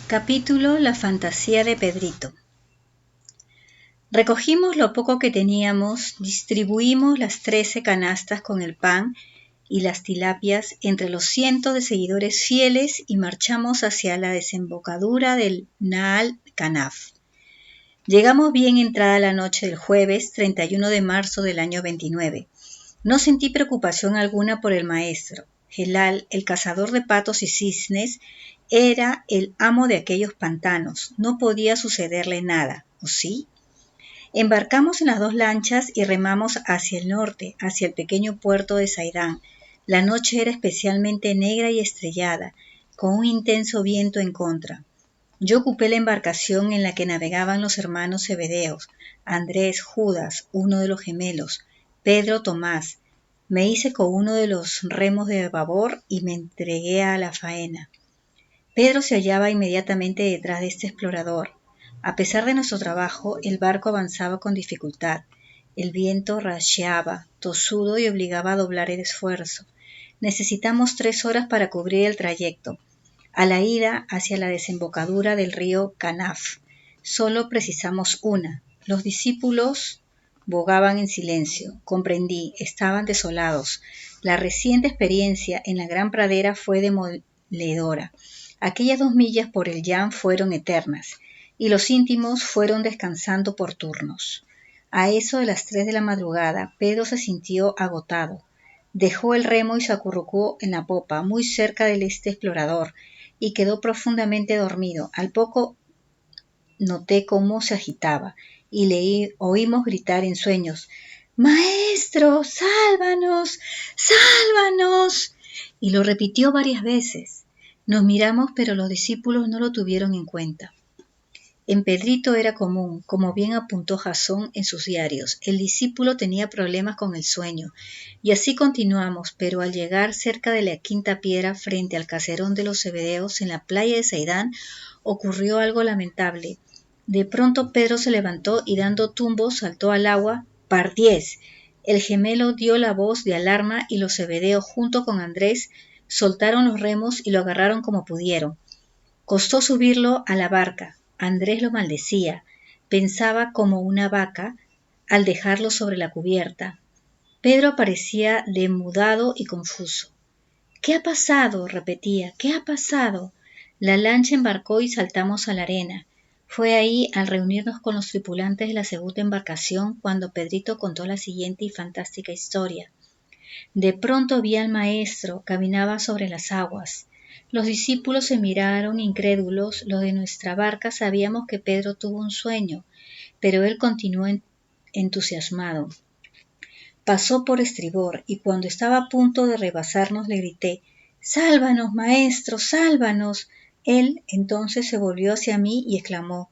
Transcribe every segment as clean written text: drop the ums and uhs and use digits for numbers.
Capítulo La fantasía de Pedrito. Recogimos lo poco que teníamos, distribuimos las 13 canastas con el pan y las tilapias entre los cientos de seguidores fieles y marchamos hacia la desembocadura del Naal Kanaf. Llegamos bien entrada la noche del jueves 31 de marzo del año 29. No sentí preocupación alguna por el maestro. Gelal, el cazador de patos y cisnes, era el amo de aquellos pantanos. No podía sucederle nada, ¿o sí? Embarcamos en las 2 lanchas y remamos hacia el norte, hacia el pequeño puerto de Saidán. La noche era especialmente negra y estrellada, con un intenso viento en contra. Yo ocupé la embarcación en la que navegaban los hermanos Zebedeos, Andrés, Judas, uno de los gemelos, Pedro, Tomás. Me hice con uno de los remos de babor y me entregué a la faena. Pedro se hallaba inmediatamente detrás de este explorador. A pesar de nuestro trabajo, el barco avanzaba con dificultad. El viento rasheaba, tosudo, y obligaba a doblar el esfuerzo. Necesitamos 3 horas para cubrir el trayecto. A la ida hacia la desembocadura del río Kanaf, solo precisamos una. Los discípulos bogaban en silencio. Comprendí, estaban desolados. La reciente experiencia en la gran pradera fue demoledora. Aquellas 2 millas por el Yam fueron eternas, y los íntimos fueron descansando por turnos. A eso de las 3 de la madrugada, Pedro se sintió agotado. Dejó el remo y se acurrucó en la popa, muy cerca del explorador, y quedó profundamente dormido. Al poco noté cómo se agitaba, y le oímos gritar en sueños: «¡Maestro, sálvanos! ¡Sálvanos!». Y lo repitió varias veces. Nos miramos, pero los discípulos no lo tuvieron en cuenta. En Pedrito era común, como bien apuntó Jasón en sus diarios. El discípulo tenía problemas con el sueño, y así continuamos, pero al llegar cerca de la quinta piedra frente al caserón de los Zebedeos en la playa de Saidán, ocurrió algo lamentable. De pronto Pedro se levantó y dando tumbos saltó al agua. ¡Pardiez! El gemelo dio la voz de alarma y los Zebedeos junto con Andrés soltaron los remos y lo agarraron como pudieron. Costó subirlo a la barca. Andrés lo maldecía. Pensaba como una vaca al dejarlo sobre la cubierta. Pedro parecía demudado y confuso. «¿Qué ha pasado?», repetía. «¿Qué ha pasado?». La lancha embarcó y saltamos a la arena. Fue ahí, al reunirnos con los tripulantes de la segunda embarcación, cuando Pedrito contó la siguiente y fantástica historia. De pronto vi al maestro, caminaba sobre las aguas. Los discípulos se miraron incrédulos. Los de nuestra barca sabíamos que Pedro tuvo un sueño, pero él continuó entusiasmado. Pasó por estribor, y cuando estaba a punto de rebasarnos le grité: «¡Sálvanos, maestro, sálvanos!». Él entonces se volvió hacia mí y exclamó: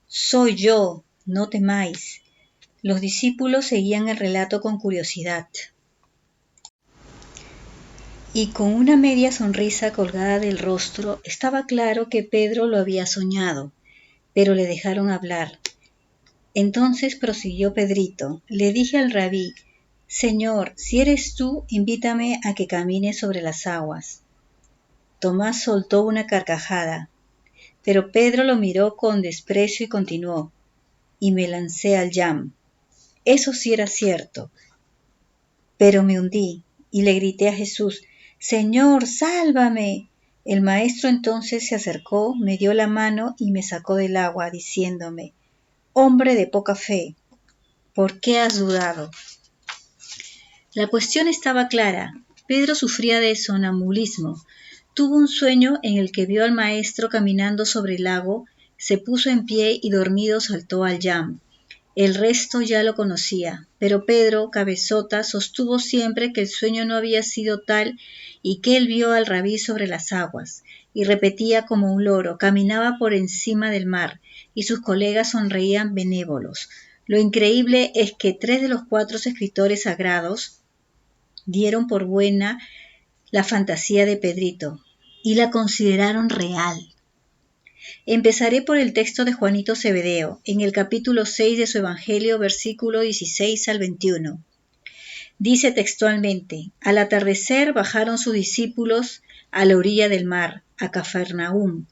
«Soy yo, no temáis». Los discípulos seguían el relato con curiosidad y con una media sonrisa colgada del rostro. Estaba claro que Pedro lo había soñado, pero le dejaron hablar. Entonces prosiguió Pedrito: «Le dije al rabí: Señor, si eres tú, invítame a que camine sobre las aguas». Tomás soltó una carcajada, pero Pedro lo miró con desprecio y continuó: «Y me lancé al Yam». Eso sí era cierto, pero me hundí y le grité a Jesús: «Señor, sálvame». El maestro entonces se acercó, me dio la mano y me sacó del agua, diciéndome: «Hombre de poca fe, ¿por qué has dudado?». La cuestión estaba clara. Pedro sufría de sonambulismo. Tuvo un sueño en el que vio al maestro caminando sobre el lago, se puso en pie y dormido saltó al Yam. El resto ya lo conocía, pero Pedro, cabezota, sostuvo siempre que el sueño no había sido tal y que él vio al rabí sobre las aguas, y repetía como un loro: caminaba por encima del mar, y sus colegas sonreían benévolos. Lo increíble es que 3 de los 4 escritores sagrados dieron por buena la fantasía de Pedrito y la consideraron real. Empezaré por el texto de Juanito Zebedeo, en el capítulo 6 de su Evangelio, versículo 16 al 21. Dice textualmente: «Al atardecer bajaron sus discípulos a la orilla del mar, a Cafarnaúm.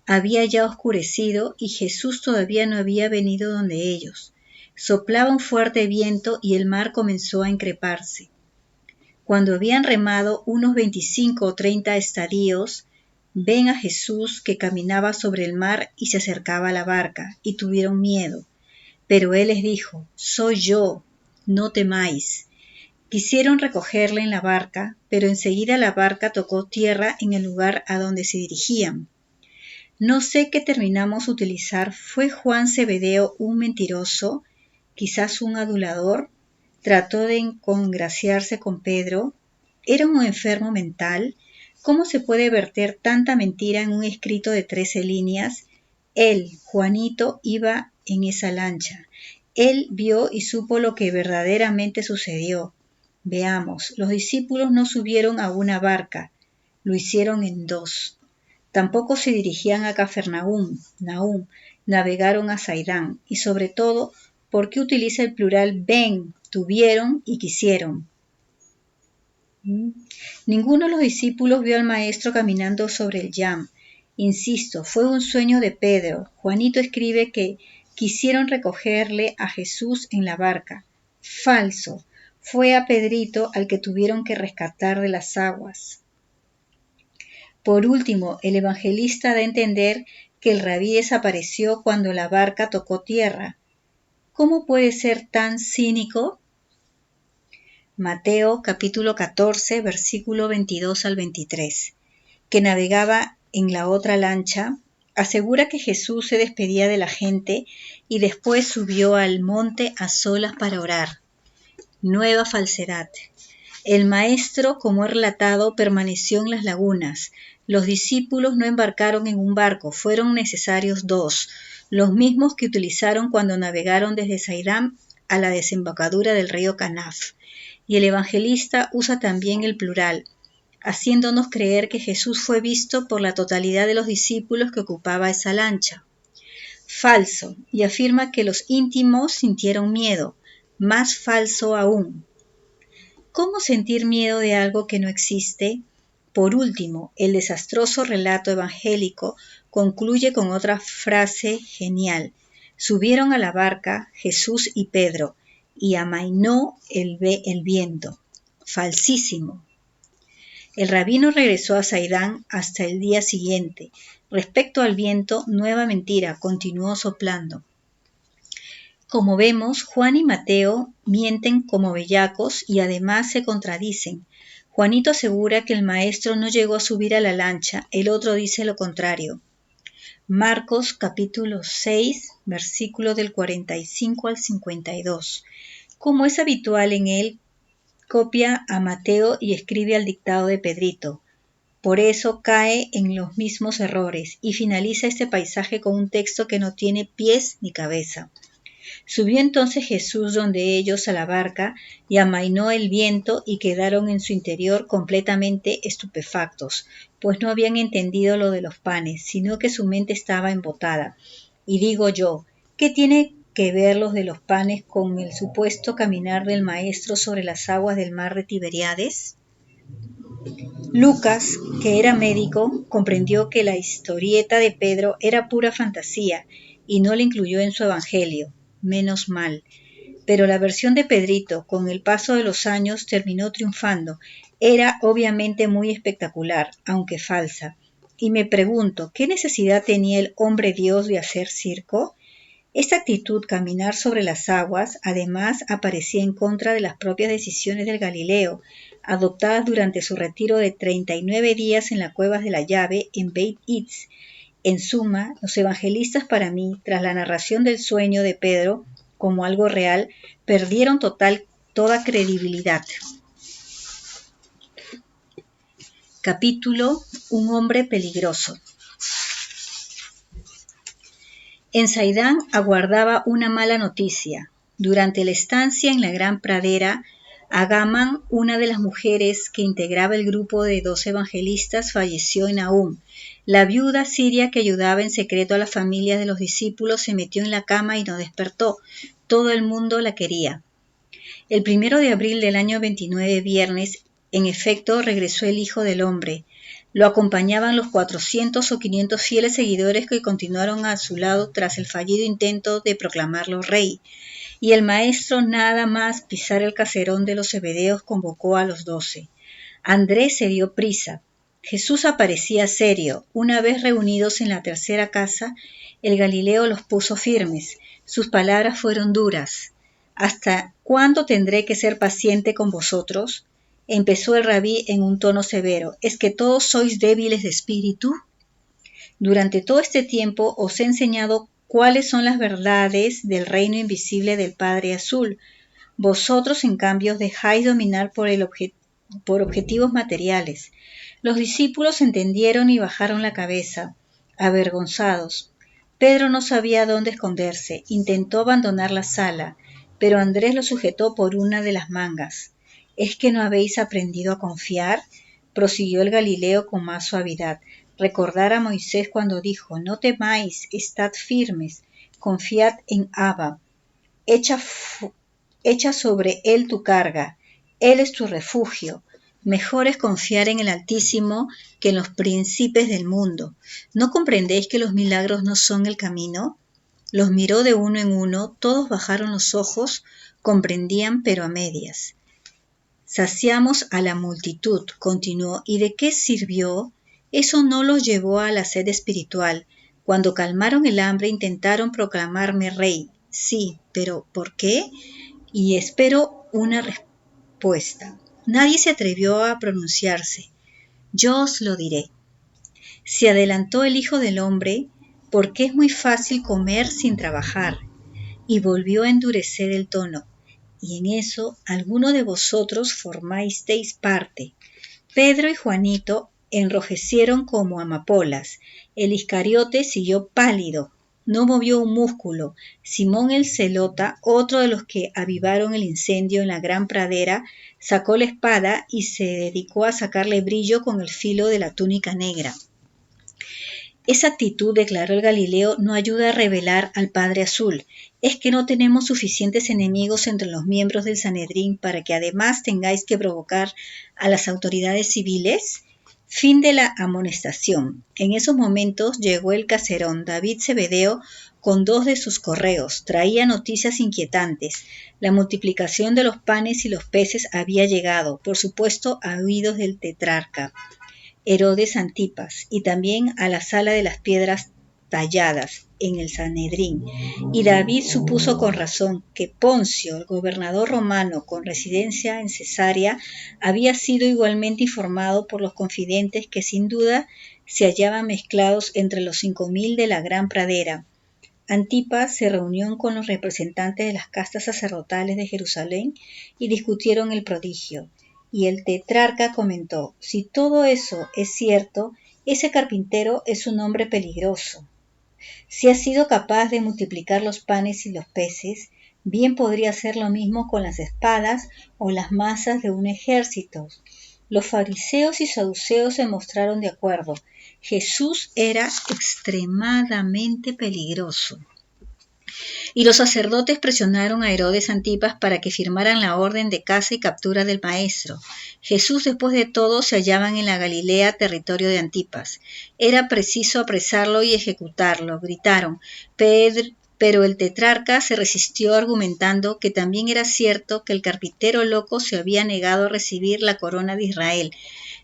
Había ya oscurecido y Jesús todavía no había venido donde ellos. Soplaba un fuerte viento y el mar comenzó a increparse. Cuando habían remado unos 25 o 30 estadios, ven a Jesús que caminaba sobre el mar y se acercaba a la barca, y tuvieron miedo. Pero él les dijo: «Soy yo, no temáis». Quisieron recogerle en la barca, pero enseguida la barca tocó tierra en el lugar a donde se dirigían. No sé qué terminamos utilizar. ¿Fue Juan Zebedeo un mentiroso? ¿Quizás un adulador? ¿Trató de congraciarse con Pedro? ¿Era un enfermo mental? ¿Cómo se puede verter tanta mentira en un escrito de 13 líneas? Él, Juanito, iba en esa lancha. Él vio y supo lo que verdaderamente sucedió. Veamos, los discípulos no subieron a una barca, lo hicieron en 2. Tampoco se dirigían a Cafarnaúm, navegaron a Saidán, y sobre todo, ¿por qué utiliza el plural ven, tuvieron y quisieron? Ninguno de los discípulos vio al maestro caminando sobre el Yam. Insisto, fue un sueño de Pedro. Juanito escribe que quisieron recogerle a Jesús en la barca. Falso. Fue a Pedrito al que tuvieron que rescatar de las aguas. Por último, el evangelista da a entender que el rabí desapareció cuando la barca tocó tierra. ¿Cómo puede ser tan cínico? Mateo capítulo 14, versículo 22 al 23, que navegaba en la otra lancha, asegura que Jesús se despedía de la gente y después subió al monte a solas para orar. Nueva falsedad. El maestro, como he relatado, permaneció en las lagunas. Los discípulos no embarcaron en un barco, fueron necesarios 2, los mismos que utilizaron cuando navegaron desde Saidán a la desembocadura del río Canaf. Y el evangelista usa también el plural, haciéndonos creer que Jesús fue visto por la totalidad de los discípulos que ocupaba esa lancha. Falso, y afirma que los íntimos sintieron miedo. Más falso aún. ¿Cómo sentir miedo de algo que no existe? Por último, el desastroso relato evangélico concluye con otra frase genial. Subieron a la barca Jesús y Pedro, y amainó el viento. Falsísimo. El rabino regresó a Saidán hasta el día siguiente. Respecto al viento, nueva mentira, continuó soplando. Como vemos, Juan y Mateo mienten como bellacos y además se contradicen. Juanito asegura que el maestro no llegó a subir a la lancha, el otro dice lo contrario. Marcos capítulo 6, versículo del 45 al 52. Como es habitual en él, copia a Mateo y escribe al dictado de Pedrito. Por eso cae en los mismos errores y finaliza este paisaje con un texto que no tiene pies ni cabeza. Subió entonces Jesús donde ellos a la barca y amainó el viento y quedaron en su interior completamente estupefactos, pues no habían entendido lo de los panes, sino que su mente estaba embotada. Y digo yo, ¿qué tiene que ver los de los panes con el supuesto caminar del Maestro sobre las aguas del mar de Tiberíades? Lucas, que era médico, comprendió que la historieta de Pedro era pura fantasía y no la incluyó en su evangelio. Menos mal. Pero la versión de Pedrito, con el paso de los años, terminó triunfando. Era obviamente muy espectacular, aunque falsa. Y me pregunto, ¿qué necesidad tenía el hombre Dios de hacer circo? Esta actitud, caminar sobre las aguas, además aparecía en contra de las propias decisiones del Galileo, adoptadas durante su retiro de 39 días en las cuevas de la llave en Beit Itz. En suma, los evangelistas para mí, tras la narración del sueño de Pedro como algo real, perdieron toda credibilidad. Capítulo: Un hombre peligroso. En Saidán aguardaba una mala noticia. Durante la estancia en la gran pradera, Agamán, una de las mujeres que integraba el grupo de 2 evangelistas, falleció en Nahum. La viuda siria que ayudaba en secreto a las familias de los discípulos se metió en la cama y no despertó. Todo el mundo la quería. El 1 de abril del año 29, viernes, en efecto, regresó el Hijo del Hombre. Lo acompañaban los 400 o 500 fieles seguidores que continuaron a su lado tras el fallido intento de proclamarlo rey. Y el maestro, nada más pisar el caserón de los Zebedeos, convocó a los 12. Andrés se dio prisa. Jesús aparecía serio. Una vez reunidos en la tercera casa, el Galileo los puso firmes. Sus palabras fueron duras. ¿Hasta cuándo tendré que ser paciente con vosotros? Empezó el rabí en un tono severo. ¿Es que todos sois débiles de espíritu? Durante todo este tiempo os he enseñado cuáles son las verdades del reino invisible del Padre Azul. Vosotros, en cambio, os dejáis dominar por objetivos materiales. Los discípulos entendieron y bajaron la cabeza, avergonzados. Pedro no sabía dónde esconderse. Intentó abandonar la sala, pero Andrés lo sujetó por una de las mangas. ¿Es que no habéis aprendido a confiar? Prosiguió el Galileo con más suavidad. Recordar a Moisés cuando dijo: no temáis, estad firmes, confiad en Abba. Echa sobre él tu carga, él es tu refugio. Mejor es confiar en el Altísimo que en los príncipes del mundo. ¿No comprendéis que los milagros no son el camino? Los miró de uno en uno, todos bajaron los ojos, comprendían pero a medias. Saciamos a la multitud, continuó, ¿y de qué sirvió? Eso no los llevó a la sed espiritual. Cuando calmaron el hambre intentaron proclamarme rey. Sí, pero ¿por qué? Y espero una respuesta. Nadie se atrevió a pronunciarse. Yo os lo diré. Se adelantó el Hijo del Hombre porque es muy fácil comer sin trabajar. Y volvió a endurecer el tono. Y en eso alguno de vosotros formasteis parte. Pedro y Juanito enrojecieron como amapolas. El Iscariote siguió pálido, no movió un músculo. Simón el Zelota, otro de los que avivaron el incendio en la gran pradera, sacó la espada y se dedicó a sacarle brillo con el filo de la túnica negra. Esa actitud, declaró el Galileo, no ayuda a revelar al Padre Azul. ¿Es que no tenemos suficientes enemigos entre los miembros del Sanedrín para que además tengáis que provocar a las autoridades civiles? Fin de la amonestación. En esos momentos llegó el caserón David Zebedeo con 2 de sus correos. Traía noticias inquietantes. La multiplicación de los panes y los peces había llegado, por supuesto, a oídos del tetrarca Herodes Antipas, y también a la sala de las piedras talladas en el Sanedrín. Y David supuso con razón que Poncio, el gobernador romano con residencia en Cesarea, había sido igualmente informado por los confidentes que sin duda se hallaban mezclados entre los 5.000 de la gran pradera. Antipas se reunió con los representantes de las castas sacerdotales de Jerusalén y discutieron el prodigio. Y el tetrarca comentó: si todo eso es cierto, ese carpintero es un hombre peligroso. Si ha sido capaz de multiplicar los panes y los peces, bien podría hacer lo mismo con las espadas o las masas de un ejército. Los fariseos y saduceos se mostraron de acuerdo. Jesús era extremadamente peligroso. Y los sacerdotes presionaron a Herodes Antipas para que firmaran la orden de caza y captura del maestro. Jesús, después de todo, se hallaban en la Galilea, territorio de Antipas. Era preciso apresarlo y ejecutarlo, gritaron. Pero el tetrarca se resistió argumentando que también era cierto que el carpintero loco se había negado a recibir la corona de Israel.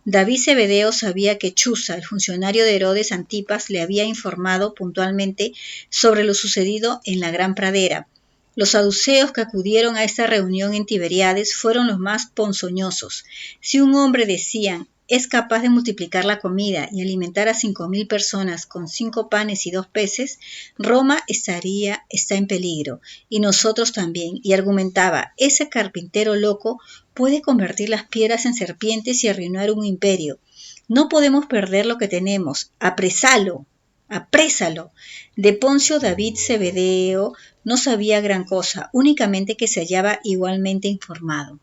David Zebedeo sabía que Chuza, el funcionario de Herodes Antipas, le había informado puntualmente sobre lo sucedido en la gran pradera. Los saduceos que acudieron a esta reunión en Tiberíades fueron los más ponzoñosos. Si un hombre, decían, es capaz de multiplicar la comida y alimentar a 5.000 personas con 5 panes y 2 peces, Roma está en peligro, y nosotros también. Y argumentaba, ese carpintero loco puede convertir las piedras en serpientes y arruinar un imperio. No podemos perder lo que tenemos. ¡Apresalo! ¡Aprésalo! De Poncio David Zebedeo no sabía gran cosa, únicamente que se hallaba igualmente informado.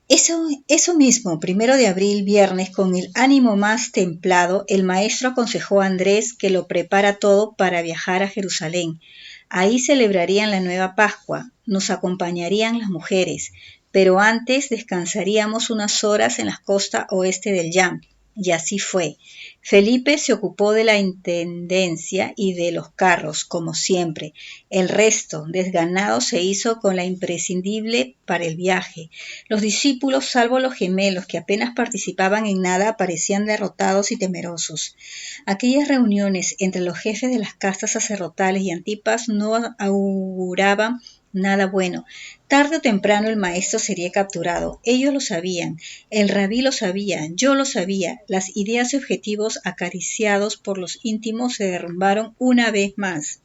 Eso mismo, 1 de abril, viernes, con el ánimo más templado, el maestro aconsejó a Andrés que lo prepara todo para viajar a Jerusalén. Ahí celebrarían la nueva Pascua, nos acompañarían las mujeres. pero antes descansaríamos unas horas en la costa oeste del Yam. Y así fue. Felipe se ocupó de la intendencia y de los carros, como siempre. El resto, desganado, se hizo con la imprescindible para el viaje. Los discípulos, salvo los gemelos, que apenas participaban en nada, parecían derrotados y temerosos. Aquellas reuniones entre los jefes de las castas sacerdotales y Antipas no auguraban nada bueno. Tarde o temprano el maestro sería capturado. Ellos lo sabían, el rabí lo sabía, yo lo sabía. Las ideas y objetivos acariciados por los íntimos se derrumbaron una vez más.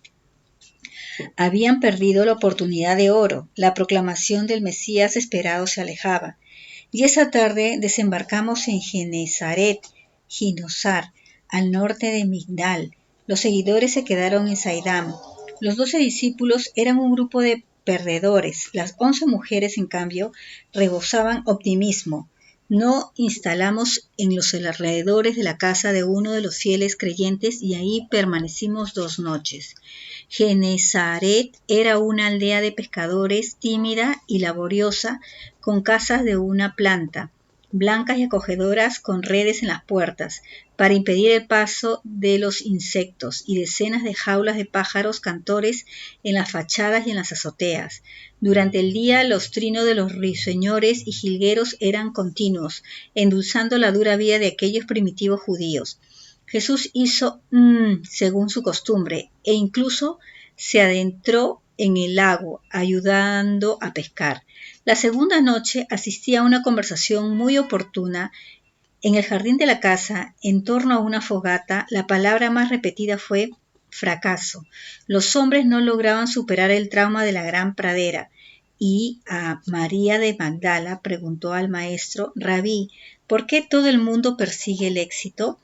Habían perdido la oportunidad de oro. La proclamación del Mesías esperado se alejaba. Y esa tarde desembarcamos en Genesaret, Ginosar, al norte de Migdal. Los seguidores se quedaron en Saidam. Los 12 discípulos eran un grupo de perdedores. Las 11 mujeres, en cambio, rebosaban optimismo. Nos instalamos en los alrededores de la casa de uno de los fieles creyentes y ahí permanecimos 2 noches. Genesaret era una aldea de pescadores tímida y laboriosa, con casas de una planta, blancas y acogedoras con redes en las puertas, para impedir el paso de los insectos, y decenas de jaulas de pájaros cantores en las fachadas y en las azoteas. Durante el día los trinos de los ruiseñores y jilgueros eran continuos, endulzando la dura vida de aquellos primitivos judíos. Jesús hizo según su costumbre, e incluso se adentró en el lago, ayudando a pescar. La segunda noche asistí a una conversación muy oportuna. En el jardín de la casa, en torno a una fogata, la palabra más repetida fue fracaso. Los hombres no lograban superar el trauma de la gran pradera. Y a María de Magdala preguntó al maestro: Rabí, ¿por qué todo el mundo persigue el éxito?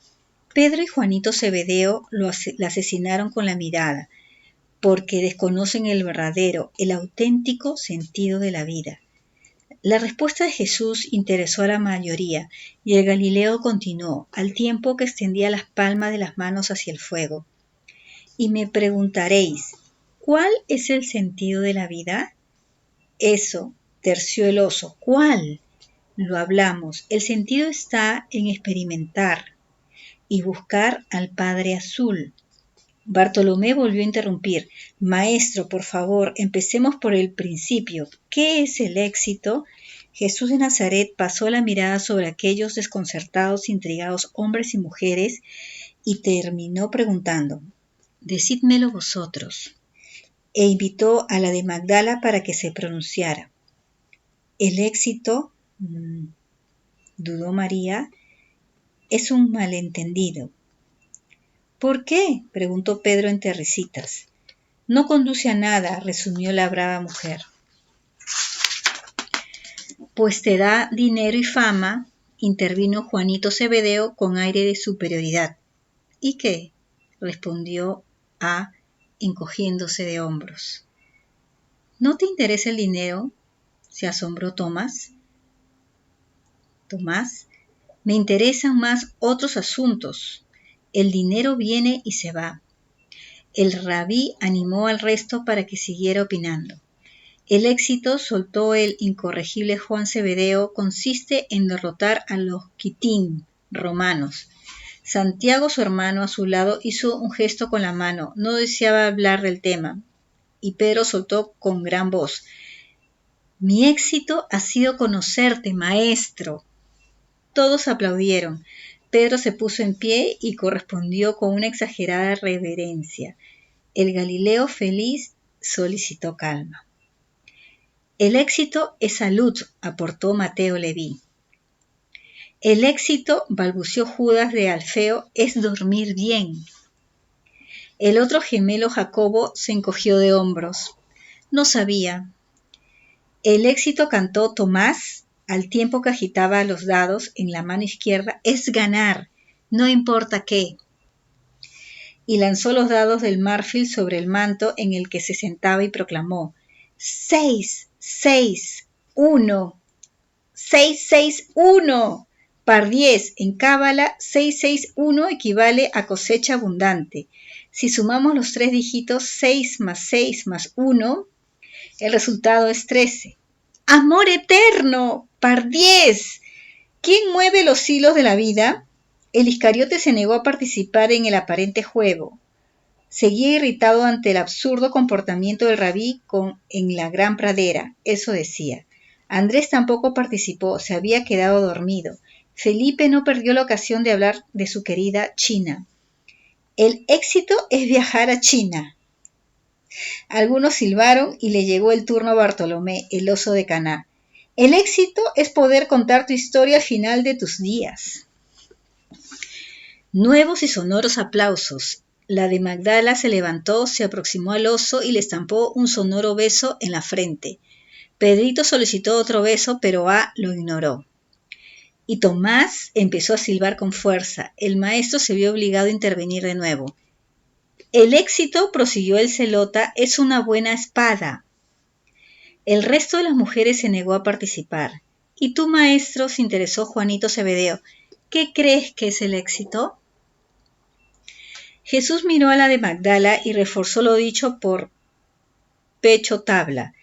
Pedro y Juanito Zebedeo la asesinaron con la mirada, porque desconocen el verdadero, el auténtico sentido de la vida. La respuesta de Jesús interesó a la mayoría, y el Galileo continuó, al tiempo que extendía las palmas de las manos hacia el fuego. Y me preguntaréis, ¿cuál es el sentido de la vida? Eso, terció el oso, ¿cuál? Lo hablamos. El sentido está en experimentar y buscar al Padre Azul. Bartolomé volvió a interrumpir. Maestro, por favor, empecemos por el principio. ¿Qué es el éxito? Jesús de Nazaret pasó la mirada sobre aquellos desconcertados, intrigados hombres y mujeres y terminó preguntando: Decídmelo vosotros. E invitó a la de Magdala para que se pronunciara. El éxito, dudó María, es un malentendido. ¿Por qué? Preguntó Pedro entre risitas. No conduce a nada, resumió la brava mujer. Pues te da dinero y fama, intervino Juanito Zebedeo con aire de superioridad. ¿Y qué? Respondió A, encogiéndose de hombros. ¿No te interesa el dinero? Se asombró Tomás. Tomás, me interesan más otros asuntos. El dinero viene y se va. El rabí animó al resto para que siguiera opinando. El éxito, soltó el incorregible Juan Zebedeo, consiste en derrotar a los quitín romanos. Santiago, su hermano, a su lado, hizo un gesto con la mano. No deseaba hablar del tema. Y Pedro soltó con gran voz: Mi éxito ha sido conocerte, maestro. Todos aplaudieron. Pedro se puso en pie y correspondió con una exagerada reverencia. El Galileo feliz solicitó calma. El éxito es salud, aportó Mateo Leví. El éxito, balbuceó Judas de Alfeo, es dormir bien. El otro gemelo Jacobo se encogió de hombros. No sabía. El éxito, cantó Tomás, al tiempo que agitaba los dados en la mano izquierda, es ganar, no importa qué. Y lanzó los dados del marfil sobre el manto en el que se sentaba y proclamó: 6, 6, 1, 6, 6, 1. Par 10 en cábala, 6, 6, 1 equivale a cosecha abundante. Si sumamos los 3 dígitos 6 más 1, el resultado es 13. ¡Amor eterno! ¡Pardiez! ¿Quién mueve los hilos de la vida? El Iscariote se negó a participar en el aparente juego. Seguía irritado ante el absurdo comportamiento del rabí en la gran pradera, eso decía. Andrés tampoco participó, se había quedado dormido. Felipe no perdió la ocasión de hablar de su querida China. El éxito es viajar a China. Algunos silbaron y le llegó el turno a Bartolomé, el oso de Caná. El éxito es poder contar tu historia al final de tus días. Nuevos y sonoros aplausos. La de Magdala se levantó, se aproximó al oso y le estampó un sonoro beso en la frente. Pedrito solicitó otro beso, pero A lo ignoró. Y Tomás empezó a silbar con fuerza. El maestro se vio obligado a intervenir de nuevo. El éxito, prosiguió el celota, es una buena espada. El resto de las mujeres se negó a participar. ¿Y tú, maestro?, se interesó Juanito Cebedeo. ¿Qué crees que es el éxito? Jesús miró a la de Magdala y reforzó lo dicho por pecho tabla.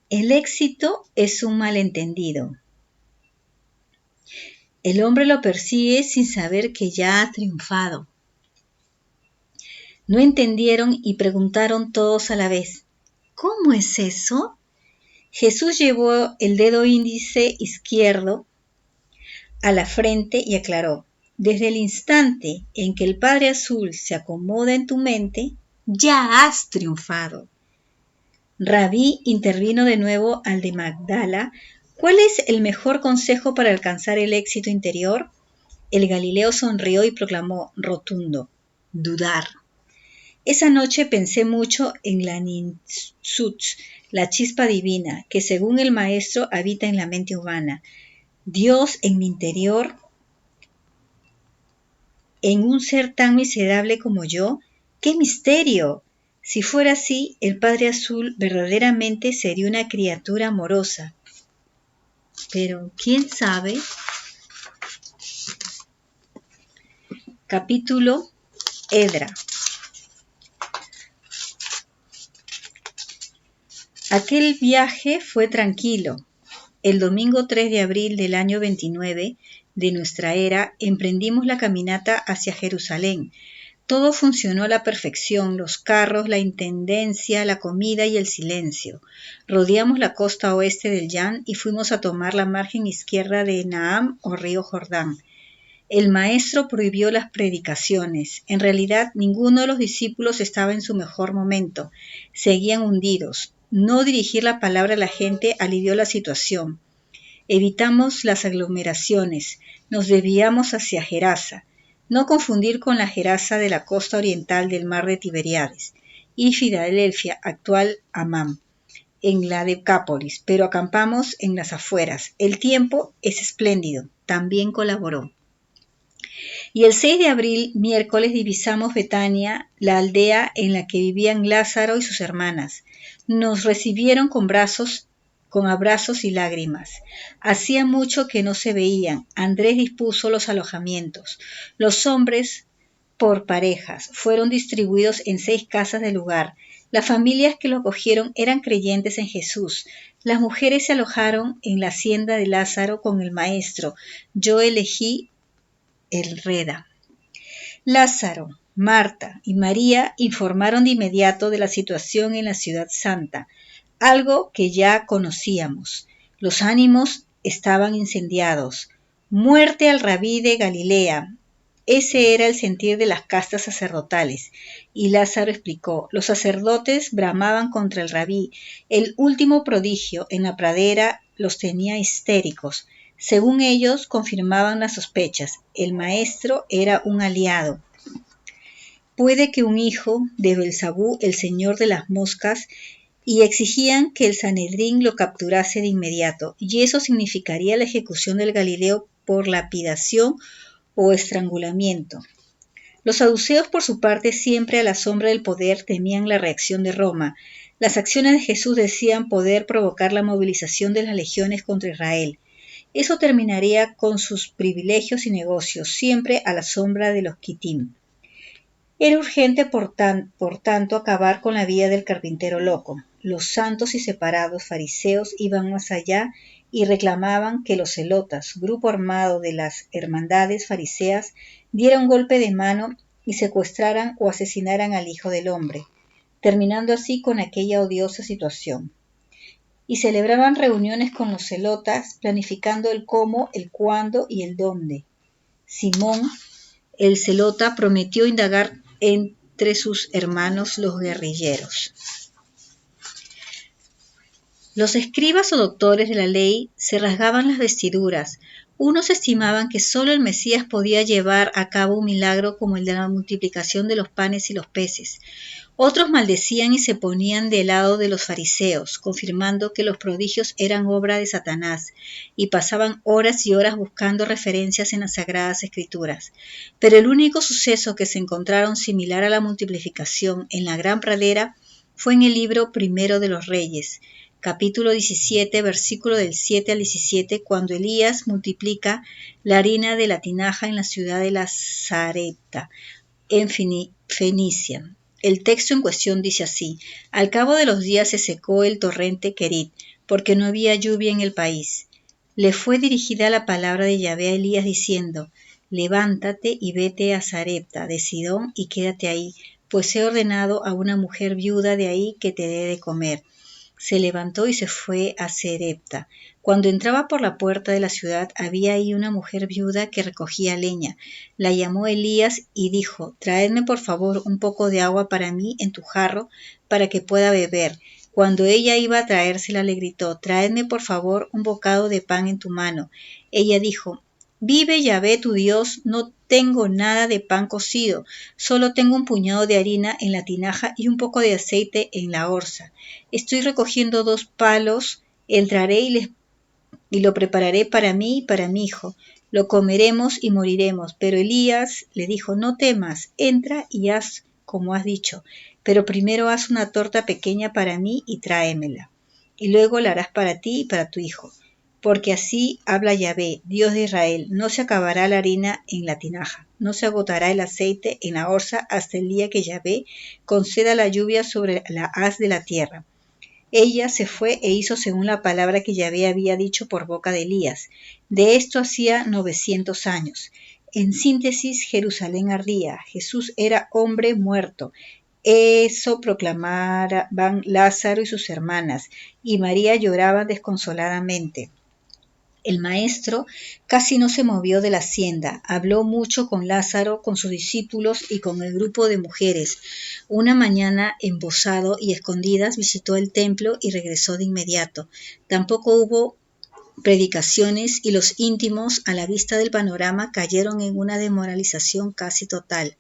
El éxito es un malentendido. El hombre lo persigue sin saber que ya ha triunfado. No entendieron y preguntaron todos a la vez. ¿Cómo es eso? Jesús llevó el dedo índice izquierdo a la frente y aclaró. Desde el instante en que el Padre Azul se acomoda en tu mente, ya has triunfado. Rabí intervino de nuevo al de Magdala. ¿Cuál es el mejor consejo para alcanzar el éxito interior? El Galileo sonrió y proclamó rotundo, dudar. Esa noche pensé mucho en la Nintzutz, la chispa divina, que según el maestro habita en la mente humana. Dios en mi interior, en un ser tan miserable como yo, ¡qué misterio! Si fuera así, el Padre Azul verdaderamente sería una criatura amorosa. Pero, ¿quién sabe? Capítulo Edra. Aquel viaje fue tranquilo. El domingo 3 de abril del año 29 de nuestra era emprendimos la caminata hacia Jerusalén. Todo funcionó a la perfección, los carros, la intendencia, la comida y el silencio. Rodeamos la costa oeste del Yan y fuimos a tomar la margen izquierda de Naam o río Jordán. El maestro prohibió las predicaciones. En realidad, ninguno de los discípulos estaba en su mejor momento. Seguían hundidos. No dirigir la palabra a la gente alivió la situación. Evitamos las aglomeraciones. Nos desviamos hacia Gerasa. No confundir con la Gerasa de la costa oriental del mar de Tiberíades y Filadelfia, actual Amán, en la Decápolis, pero acampamos en las afueras. El tiempo es espléndido, también colaboró. Y el 6 de abril, miércoles, divisamos Betania, la aldea en la que vivían Lázaro y sus hermanas. Nos recibieron con abrazos y lágrimas. Hacía mucho que no se veían. Andrés dispuso los alojamientos. Los hombres, por parejas, fueron distribuidos en 6 casas del lugar. Las familias que lo acogieron eran creyentes en Jesús. Las mujeres se alojaron en la hacienda de Lázaro con el maestro. Yo elegí el Reda. Lázaro, Marta y María informaron de inmediato de la situación en la ciudad santa, algo que ya conocíamos. Los ánimos estaban incendiados. Muerte al rabí de Galilea. Ese era el sentir de las castas sacerdotales. Y Lázaro explicó, los sacerdotes bramaban contra el rabí. El último prodigio en la pradera los tenía histéricos. Según ellos, confirmaban las sospechas. El maestro era un aliado. Puede que un hijo de Belzabú, el señor de las moscas, y exigían que el Sanedrín lo capturase de inmediato, y eso significaría la ejecución del Galileo por lapidación o estrangulamiento. Los saduceos, por su parte, siempre a la sombra del poder, temían la reacción de Roma. Las acciones de Jesús decían poder provocar la movilización de las legiones contra Israel. Eso terminaría con sus privilegios y negocios, siempre a la sombra de los quitim. Era urgente, por tanto, acabar con la vida del carpintero loco. los santos y separados fariseos iban más allá y reclamaban que los celotas, grupo armado de las hermandades fariseas, dieran un golpe de mano y secuestraran o asesinaran al Hijo del Hombre, terminando así con aquella odiosa situación. Y celebraban reuniones con los celotas, planificando el cómo, el cuándo y el dónde. Simón, el celota, prometió indagar entre sus hermanos los guerrilleros. Los escribas o doctores de la ley se rasgaban las vestiduras. Unos estimaban que sólo el Mesías podía llevar a cabo un milagro como el de la multiplicación de los panes y los peces. Otros maldecían y se ponían del lado de los fariseos, confirmando que los prodigios eran obra de Satanás, y pasaban horas y horas buscando referencias en las Sagradas Escrituras. Pero el único suceso que se encontraron similar a la multiplicación en la gran pradera fue en el libro Primero de los Reyes, capítulo 17, versículo del 7 al 17, cuando Elías multiplica la harina de la tinaja en la ciudad de la Sarepta, en Fenicia. El texto en cuestión dice así: al cabo de los días se secó el torrente Querit, porque no había lluvia en el país. Le fue dirigida la palabra de Yahvé a Elías diciendo: levántate y vete a Sarepta de Sidón y quédate ahí, pues he ordenado a una mujer viuda de ahí que te dé de comer. Se levantó y se fue a Sarepta. Cuando entraba por la puerta de la ciudad, había ahí una mujer viuda que recogía leña. La llamó Elías y dijo: traedme por favor un poco de agua para mí en tu jarro, para que pueda beber. Cuando ella iba a traérsela, le gritó: traedme por favor un bocado de pan en tu mano. Ella dijo: vive Yahvé tu Dios, no tengo nada de pan cocido, solo tengo un puñado de harina en la tinaja y un poco de aceite en la orza. Estoy recogiendo 2 palos, entraré y lo prepararé para mí y para mi hijo. Lo comeremos y moriremos. Pero Elías le dijo: no temas, entra y haz como has dicho, pero primero haz una torta pequeña para mí y tráemela, y luego la harás para ti y para tu hijo. Porque así habla Yahvé, Dios de Israel: no se acabará la harina en la tinaja, no se agotará el aceite en la orza hasta el día que Yahvé conceda la lluvia sobre la haz de la tierra. Ella se fue e hizo según la palabra que Yahvé había dicho por boca de Elías. De esto hacía 900 años. En síntesis, Jerusalén ardía. Jesús era hombre muerto. Eso proclamaban Lázaro y sus hermanas, y María lloraba desconsoladamente. El maestro casi no se movió de la hacienda, habló mucho con Lázaro, con sus discípulos y con el grupo de mujeres. Una mañana, embosado y escondidas, visitó el templo y regresó de inmediato. Tampoco hubo predicaciones y los íntimos, a la vista del panorama, cayeron en una demoralización casi total.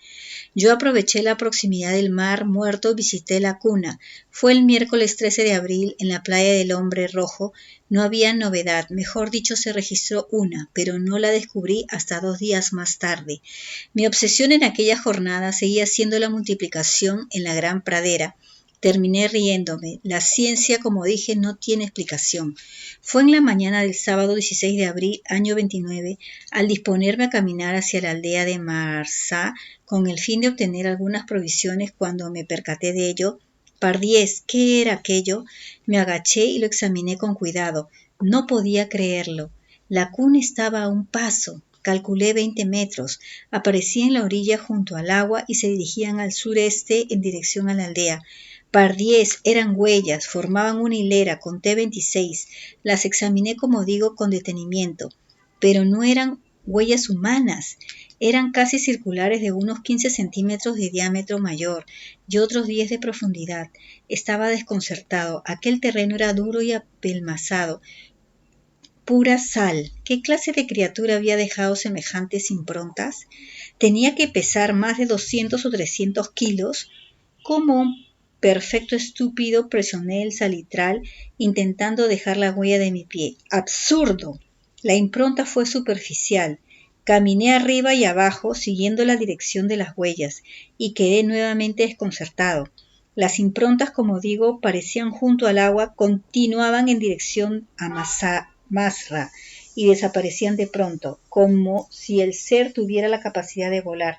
Yo aproveché la proximidad del mar muerto y visité la cuna. Fue el miércoles 13 de abril en la playa del Hombre Rojo. No había novedad, mejor dicho, se registró una, pero no la descubrí hasta 2 días más tarde. Mi obsesión en aquella jornada seguía siendo la multiplicación en la gran pradera. Terminé riéndome. La ciencia, como dije, no tiene explicación. Fue en la mañana del sábado 16 de abril, año 29, al disponerme a caminar hacia la aldea de Marsá con el fin de obtener algunas provisiones, cuando me percaté de ello. Pardiez, ¿qué era aquello? Me agaché y lo examiné con cuidado. No podía creerlo. La cuna estaba a un paso. Calculé 20 metros. Aparecía en la orilla junto al agua y se dirigían al sureste en dirección a la aldea. Pardiez, eran huellas, formaban una hilera, conté 26. Las examiné, como digo, con detenimiento, pero no eran huellas humanas. Eran casi circulares, de unos 15 centímetros de diámetro mayor y otros 10 de profundidad. Estaba desconcertado. Aquel terreno era duro y apelmazado. Pura sal. ¿Qué clase de criatura había dejado semejantes improntas? Tenía que pesar más de 200 o 300 kilos. Como un perfecto estúpido presioné el salitral intentando dejar la huella de mi pie. ¡Absurdo! La impronta fue superficial. Caminé arriba y abajo siguiendo la dirección de las huellas y quedé nuevamente desconcertado. Las improntas, como digo, parecían junto al agua, continuaban en dirección a Masra y desaparecían de pronto, como si el ser tuviera la capacidad de volar.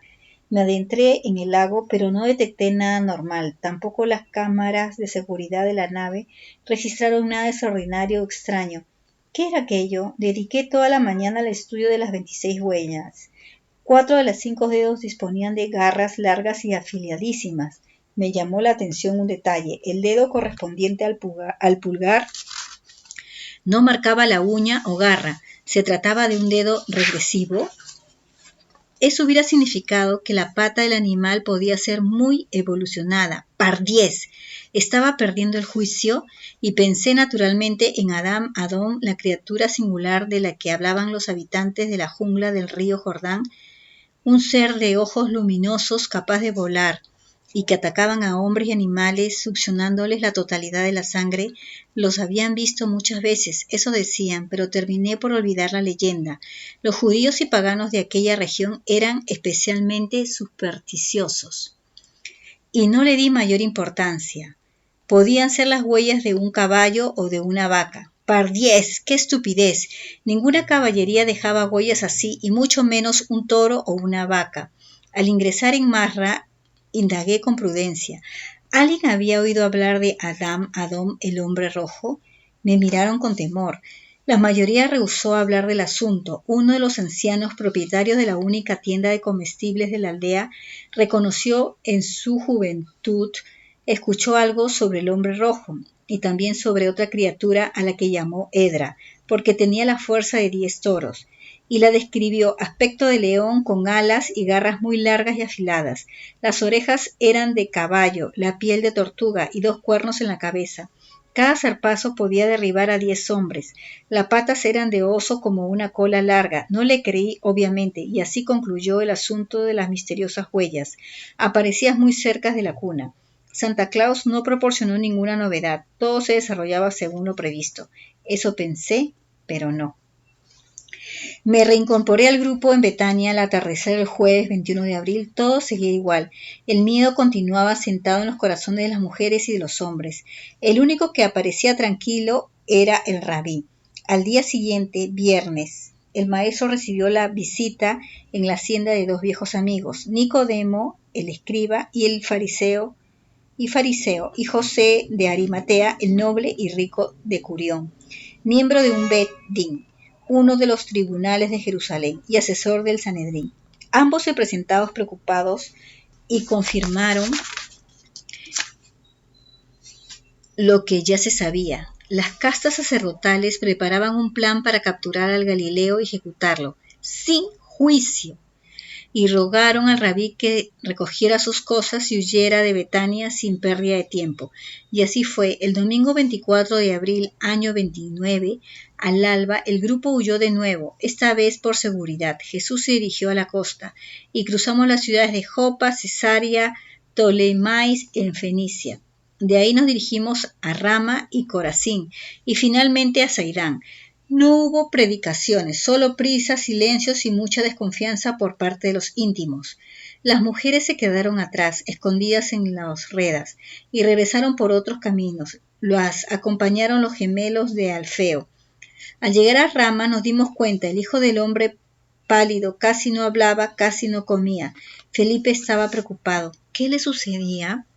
Me adentré en el lago, pero no detecté nada normal. Tampoco las cámaras de seguridad de la nave registraron nada extraordinario o extraño. ¿Qué era aquello? Dediqué toda la mañana al estudio de las 26 huellas. 4 de las 5 dedos disponían de garras largas y afiladísimas. Me llamó la atención un detalle. El dedo correspondiente al pulgar no marcaba la uña o garra. ¿Se trataba de un dedo regresivo? Eso hubiera significado que la pata del animal podía ser muy evolucionada. ¡Pardiez! Estaba perdiendo el juicio y pensé naturalmente en Adón, la criatura singular de la que hablaban los habitantes de la jungla del río Jordán, un ser de ojos luminosos capaz de volar y que atacaban a hombres y animales succionándoles la totalidad de la sangre. Los habían visto muchas veces, eso decían, pero terminé por olvidar la leyenda. Los judíos y paganos de aquella región eran especialmente supersticiosos. Y no le di mayor importancia. Podían ser las huellas de un caballo o de una vaca. ¡Pardiez! ¡Qué estupidez! Ninguna caballería dejaba huellas así, y mucho menos un toro o una vaca. Al ingresar en Marra, indagué con prudencia. ¿Alguien había oído hablar de Adón, el hombre rojo? Me miraron con temor. La mayoría rehusó hablar del asunto. Uno de los ancianos propietarios de la única tienda de comestibles de la aldea reconoció en su juventud, escuchó algo sobre el hombre rojo y también sobre otra criatura a la que llamó Edra, porque tenía la fuerza de 10 toros, y la describió aspecto de león con alas y garras muy largas y afiladas. Las orejas eran de caballo, la piel de tortuga y 2 cuernos en la cabeza. Cada zarpazo podía derribar a 10 hombres. Las patas eran de oso como una cola larga. No le creí, obviamente, y así concluyó el asunto de las misteriosas huellas. Aparecías muy cerca de la cuna. Santa Claus no proporcionó ninguna novedad. Todo se desarrollaba según lo previsto. Eso pensé, pero no. Me reincorporé al grupo en Betania al atardecer del jueves 21 de abril. Todo seguía igual. El miedo continuaba sentado en los corazones de las mujeres y de los hombres. El único que aparecía tranquilo era el rabí. Al día siguiente, viernes, el maestro recibió la visita en la hacienda de 2 viejos amigos, Nicodemo, el escriba, y fariseo, y José de Arimatea, el noble y rico decurión, miembro de un Bet Din, uno de los tribunales de Jerusalén y asesor del Sanedrín. Ambos se presentaron preocupados y confirmaron lo que ya se sabía. Las castas sacerdotales preparaban un plan para capturar al Galileo y ejecutarlo, sin juicio, y rogaron al rabí que recogiera sus cosas y huyera de Betania sin pérdida de tiempo. Y así fue. El domingo 24 de abril, año 29, al alba, el grupo huyó de nuevo, esta vez por seguridad. Jesús se dirigió a la costa y cruzamos las ciudades de Jopa, Cesarea, Ptolemais en Fenicia. De ahí nos dirigimos a Rama y Corazín y finalmente a Saidán. No hubo predicaciones, solo prisa, silencios y mucha desconfianza por parte de los íntimos. Las mujeres se quedaron atrás, escondidas en las redas, y regresaron por otros caminos. Las acompañaron los gemelos de Alfeo. Al llegar a Rama nos dimos cuenta, el hijo del hombre pálido casi no hablaba, casi no comía. Felipe estaba preocupado. ¿Qué le sucedía?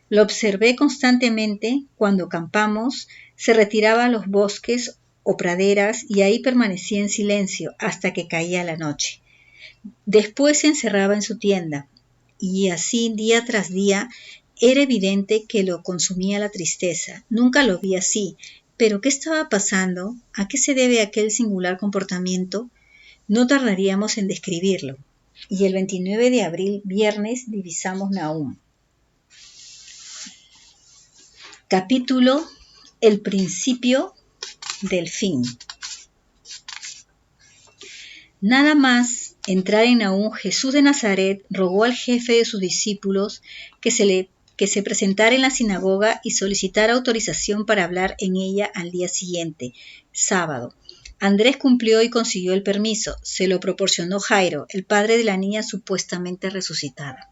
Lo observé constantemente cuando acampamos, se retiraba a los bosques o praderas y ahí permanecía en silencio hasta que caía la noche. Después se encerraba en su tienda y así día tras día era evidente que lo consumía la tristeza. Nunca lo vi así, pero ¿qué estaba pasando? ¿A qué se debe aquel singular comportamiento? No tardaríamos en describirlo. Y el 29 de abril, viernes, divisamos Nahum. Capítulo El principio del fin. Nada más entrar en Nahum, Jesús de Nazaret rogó al jefe de sus discípulos que se presentara en la sinagoga y solicitara autorización para hablar en ella al día siguiente, sábado. Andrés cumplió y consiguió el permiso. Se lo proporcionó Jairo, el padre de la niña supuestamente resucitada.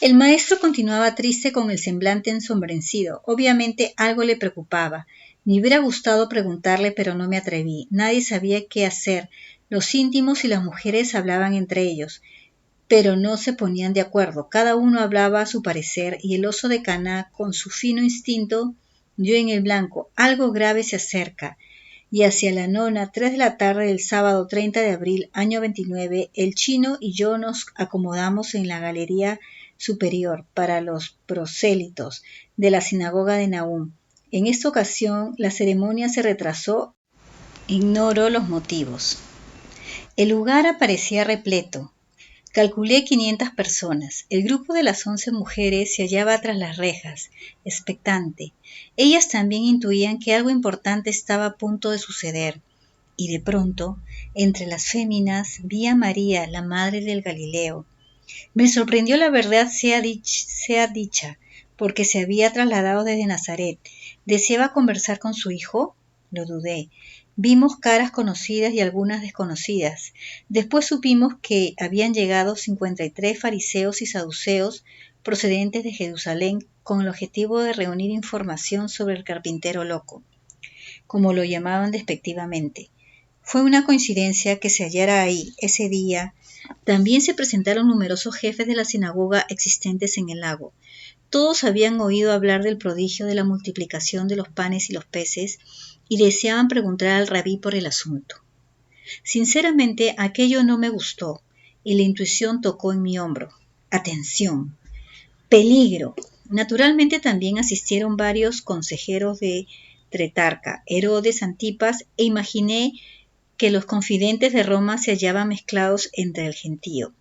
El maestro continuaba triste con el semblante ensombrecido. Obviamente algo le preocupaba. Me hubiera gustado preguntarle, pero no me atreví. Nadie sabía qué hacer. Los íntimos y las mujeres hablaban entre ellos. pero no se ponían de acuerdo. Cada uno hablaba a su parecer y el oso de Caná, con su fino instinto, dio en el blanco. Algo grave se acerca. Y hacia la 3 de la tarde del sábado 30 de abril, año 29, el chino y yo nos acomodamos en la galería superior para los prosélitos de la sinagoga de Nahum. En esta ocasión, la ceremonia se retrasó. Ignoro los motivos. El lugar aparecía repleto. Calculé 500 personas. El grupo de las 11 mujeres se hallaba tras las rejas, expectante. Ellas también intuían que algo importante estaba a punto de suceder. Y de pronto, entre las féminas, vi a María, la madre del Galileo. Me sorprendió, la verdad sea dicha, porque se había trasladado desde Nazaret. ¿Deseaba conversar con su hijo? Lo dudé. Vimos caras conocidas y algunas desconocidas. Después supimos que habían llegado 53 fariseos y saduceos procedentes de Jerusalén con el objetivo de reunir información sobre el carpintero loco, como lo llamaban despectivamente. Fue una coincidencia que se hallara ahí ese día. También se presentaron numerosos jefes de la sinagoga existentes en el lago. Todos habían oído hablar del prodigio de la multiplicación de los panes y los peces y deseaban preguntar al rabí por el asunto. Sinceramente, aquello no me gustó y la intuición tocó en mi hombro. ¡Atención! ¡Peligro! Naturalmente también asistieron varios consejeros de Tretarca, Herodes, Antipas, e imaginé que los confidentes de Roma se hallaban mezclados entre el gentío.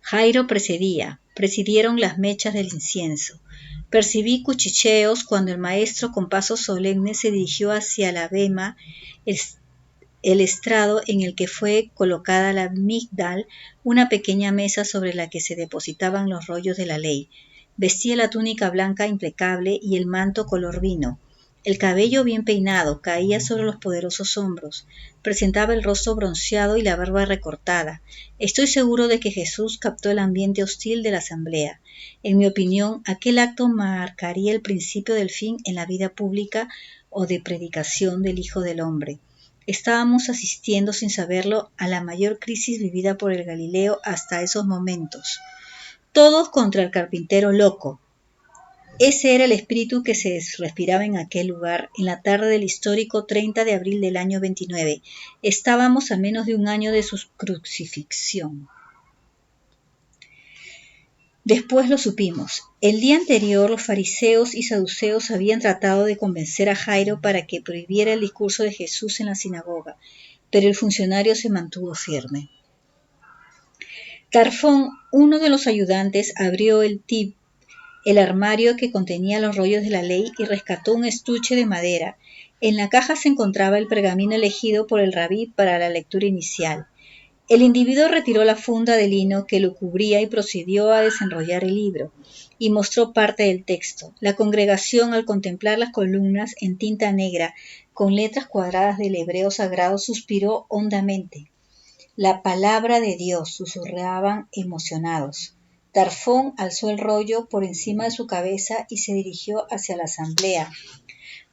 Jairo presidieron las mechas del incienso. Percibí cuchicheos cuando el maestro con paso solemne se dirigió hacia la bema, el estrado en el que fue colocada la migdal, una pequeña mesa sobre la que se depositaban los rollos de la ley. Vestía la túnica blanca impecable y el manto color vino. El cabello bien peinado caía sobre los poderosos hombros. Presentaba el rostro bronceado y la barba recortada. Estoy seguro de que Jesús captó el ambiente hostil de la asamblea. En mi opinión, aquel acto marcaría el principio del fin en la vida pública o de predicación del Hijo del Hombre. Estábamos asistiendo sin saberlo a la mayor crisis vivida por el Galileo hasta esos momentos. Todos contra el carpintero loco. Ese era el espíritu que se respiraba en aquel lugar en la tarde del histórico 30 de abril del año 29. Estábamos a menos de un año de su crucifixión. Después lo supimos. El día anterior los fariseos y saduceos habían tratado de convencer a Jairo para que prohibiera el discurso de Jesús en la sinagoga, pero el funcionario se mantuvo firme. Tarfón, uno de los ayudantes, abrió el armario que contenía los rollos de la ley y rescató un estuche de madera. En la caja se encontraba el pergamino elegido por el rabí para la lectura inicial. El individuo retiró la funda de lino que lo cubría y procedió a desenrollar el libro, y mostró parte del texto. La congregación, al contemplar las columnas en tinta negra con letras cuadradas del hebreo sagrado, suspiró hondamente. La palabra de Dios, susurraban emocionados. Tarfón alzó el rollo por encima de su cabeza y se dirigió hacia la asamblea.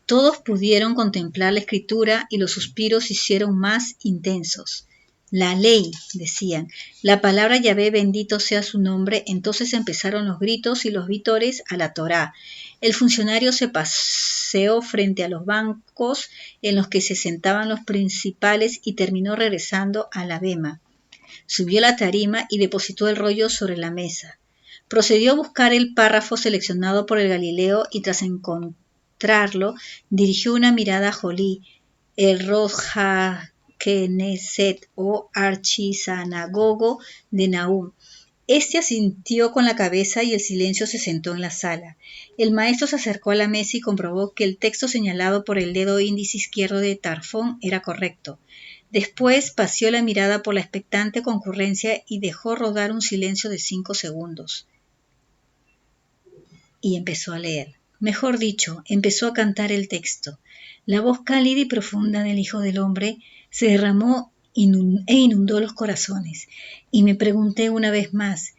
Todos pudieron contemplar la escritura y los suspiros se hicieron más intensos. La ley, decían, la palabra Yahvé, bendito sea su nombre. Entonces empezaron los gritos y los vítores a la Torá. El funcionario se paseó frente a los bancos en los que se sentaban los principales y terminó regresando a la bema. Subió a la tarima y depositó el rollo sobre la mesa. Procedió a buscar el párrafo seleccionado por el Galileo y tras encontrarlo, dirigió una mirada a Jolí, el Rosh HaKnesset o archisanagogo de Nahum. Este asintió con la cabeza y el silencio se sentó en la sala. El maestro se acercó a la mesa y comprobó que el texto señalado por el dedo índice izquierdo de Tarfón era correcto. Después paseó la mirada por la expectante concurrencia y dejó rodar un silencio de 5 segundos. Y empezó a leer. Mejor dicho, empezó a cantar el texto. La voz cálida y profunda del Hijo del Hombre se derramó e inundó los corazones. Y me pregunté una vez más,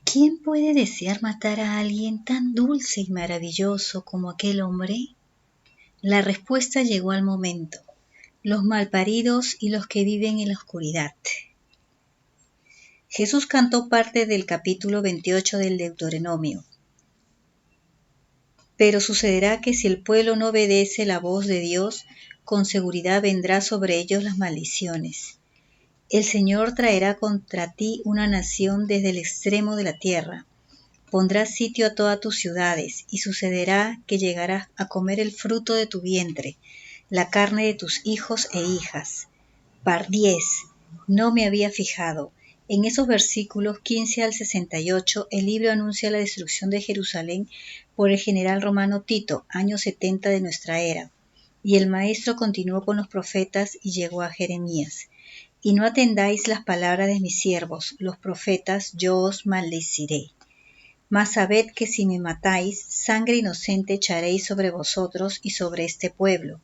¿quién puede desear matar a alguien tan dulce y maravilloso como aquel hombre? La respuesta llegó al momento. los malparidos y los que viven en la oscuridad. Jesús cantó parte del capítulo 28 del Deuteronomio. Pero sucederá que si el pueblo no obedece la voz de Dios, con seguridad vendrá sobre ellos las maldiciones. El Señor traerá contra ti una nación desde el extremo de la tierra. Pondrá sitio a todas tus ciudades, y sucederá que llegarás a comer el fruto de tu vientre, la carne de tus hijos e hijas. Par 10. No me había fijado. En esos versículos 15 al 68, el libro anuncia la destrucción de Jerusalén por el general romano Tito, año 70 de nuestra era. Y el maestro continuó con los profetas y llegó a Jeremías. Y no atendáis las palabras de mis siervos, los profetas, yo os maldeciré. Mas sabed que si me matáis, sangre inocente echaréis sobre vosotros y sobre este pueblo.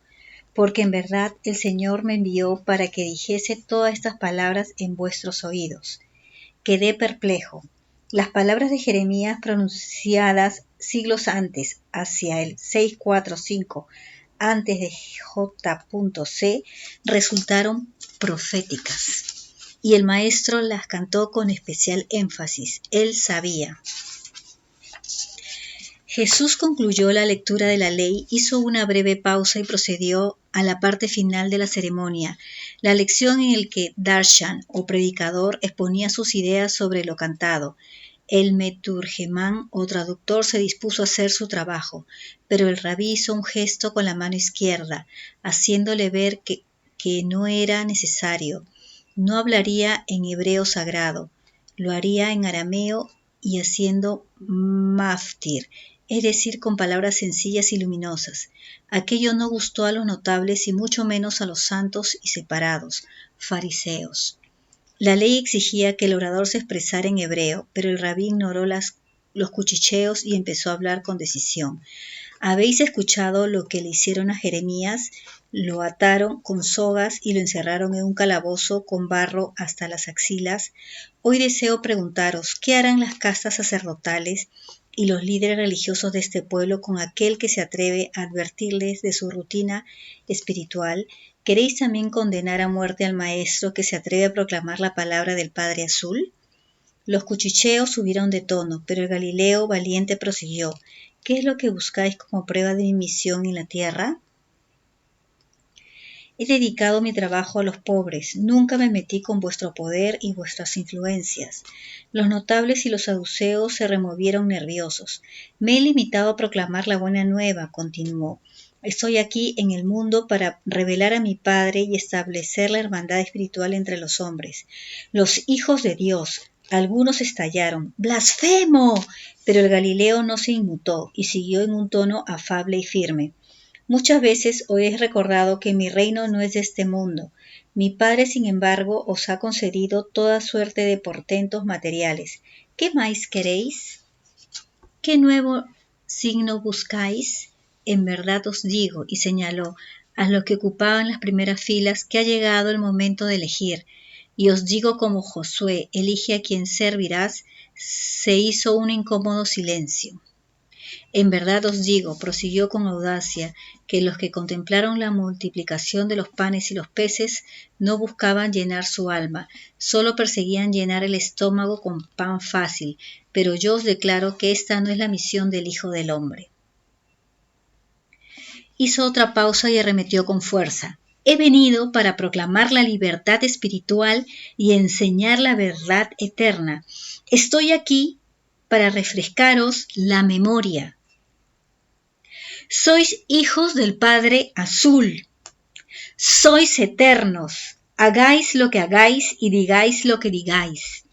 Porque en verdad el Señor me envió para que dijese todas estas palabras en vuestros oídos. Quedé perplejo. Las palabras de Jeremías pronunciadas siglos antes, hacia el 645 antes de J.C., resultaron proféticas. Y el maestro las cantó con especial énfasis. Él sabía. Jesús concluyó la lectura de la ley, hizo una breve pausa y procedió a la parte final de la ceremonia, la lección en la que Darshan, o predicador, exponía sus ideas sobre lo cantado. El meturgemán o traductor se dispuso a hacer su trabajo, pero el rabí hizo un gesto con la mano izquierda, haciéndole ver que no era necesario. No hablaría en hebreo sagrado, lo haría en arameo y haciendo maftir, es decir, con palabras sencillas y luminosas. Aquello no gustó a los notables y mucho menos a los santos y separados, fariseos. La ley exigía que el orador se expresara en hebreo, pero el rabí ignoró los cuchicheos y empezó a hablar con decisión. ¿Habéis escuchado lo que le hicieron a Jeremías? Lo ataron con sogas y lo encerraron en un calabozo con barro hasta las axilas. Hoy deseo preguntaros, ¿qué harán las castas sacerdotales y los líderes religiosos de este pueblo con aquel que se atreve a advertirles de su rutina espiritual? ¿Queréis también condenar a muerte al maestro que se atreve a proclamar la palabra del Padre Azul? Los cuchicheos subieron de tono, pero el Galileo valiente prosiguió. ¿Qué es lo que buscáis como prueba de mi misión en la tierra? He dedicado mi trabajo a los pobres, nunca me metí con vuestro poder y vuestras influencias. Los notables y los saduceos se removieron nerviosos. Me he limitado a proclamar la buena nueva, continuó. Estoy aquí en el mundo para revelar a mi Padre y establecer la hermandad espiritual entre los hombres. Los hijos de Dios. Algunos estallaron. ¡Blasfemo! Pero el Galileo no se inmutó y siguió en un tono afable y firme. Muchas veces os he recordado que mi reino no es de este mundo. Mi Padre, sin embargo, os ha concedido toda suerte de portentos materiales. ¿Qué más queréis? ¿Qué nuevo signo buscáis? En verdad os digo, y señaló a los que ocupaban las primeras filas, que ha llegado el momento de elegir. Y os digo como Josué, elige a quien servirás. Se hizo un incómodo silencio. En verdad os digo, prosiguió con audacia, que los que contemplaron la multiplicación de los panes y los peces no buscaban llenar su alma, solo perseguían llenar el estómago con pan fácil, pero yo os declaro que esta no es la misión del Hijo del Hombre. Hizo otra pausa y arremetió con fuerza. He venido para proclamar la libertad espiritual y enseñar la verdad eterna. Estoy aquí para refrescaros la memoria. Sois hijos del Padre Azul. Sois eternos. Hagáis lo que hagáis y digáis lo que digáis.